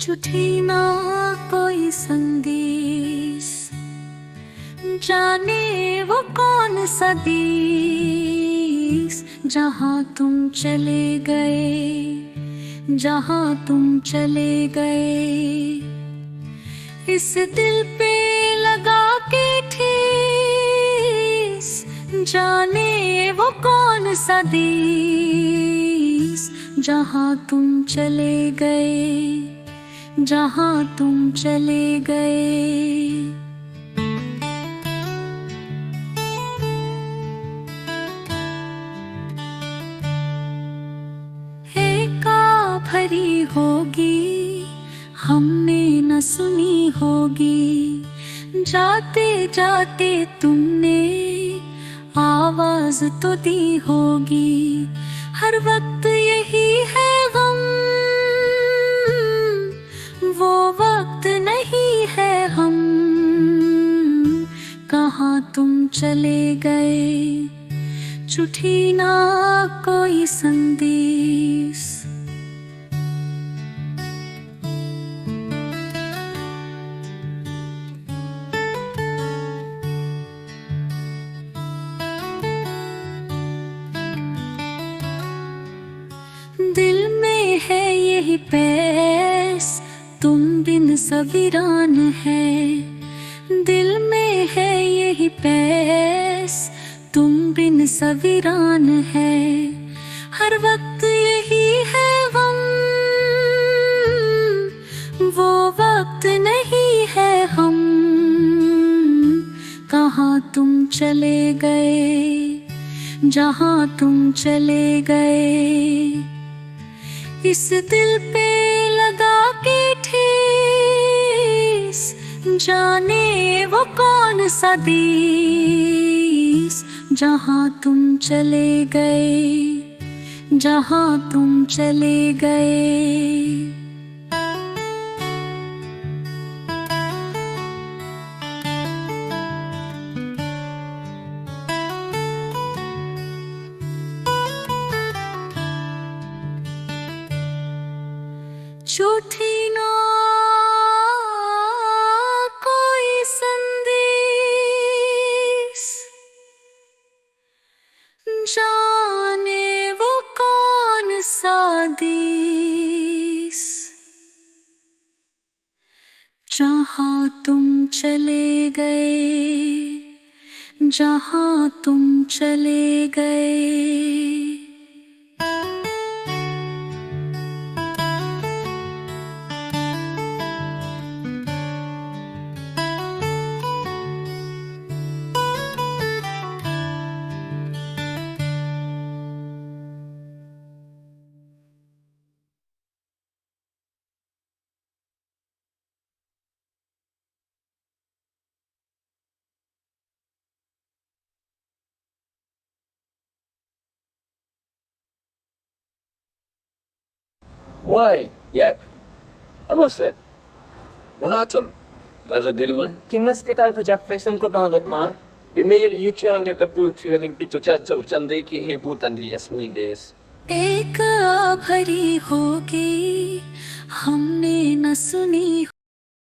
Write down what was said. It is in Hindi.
चिट्ठी ना कोई संदेश, जाने वो कौन सा देश, जहाँ तुम चले गए, जहाँ तुम चले गए। इस दिल पे लगा के ठेस, जाने वो कौन सा देश, जहाँ तुम चले गए, जहाँ तुम चले गए। भरी होगी हमने न सुनी होगी, जाते जाते तुमने आवाज तो दी होगी। हर वक्त यही है गम, वो वक्त नहीं है हम, कहाँ तुम चले गए। चिट्ठी ना कोई संदेश, दिल में है यही पैस, तुम बिन सवीरान है। दिल में है यही पैस, तुम बिन सवीरान है। हर वक्त यही है गम, वो वक्त नहीं है हम, कहाँ तुम चले गए, जहाँ तुम चले गए। इस दिल पे लगा के ठेस, जाने वो कौन सा देश, जहाँ तुम चले गए, जहाँ तुम चले गए। चिट्ठी ना कोई संदेश, जाने वो कौन सा देश, जहाँ तुम चले गए, जहाँ तुम चले गए। Why? Yep. Ano sir? Manatol. Nasa dilman. Kinas kita sa Jack Fashion ko tangat ma. Email YouTube ने तब फिर पिछो चाचा चंदे की है भूतन दी असमी देश। एक भरी होगी हमने न सुनी।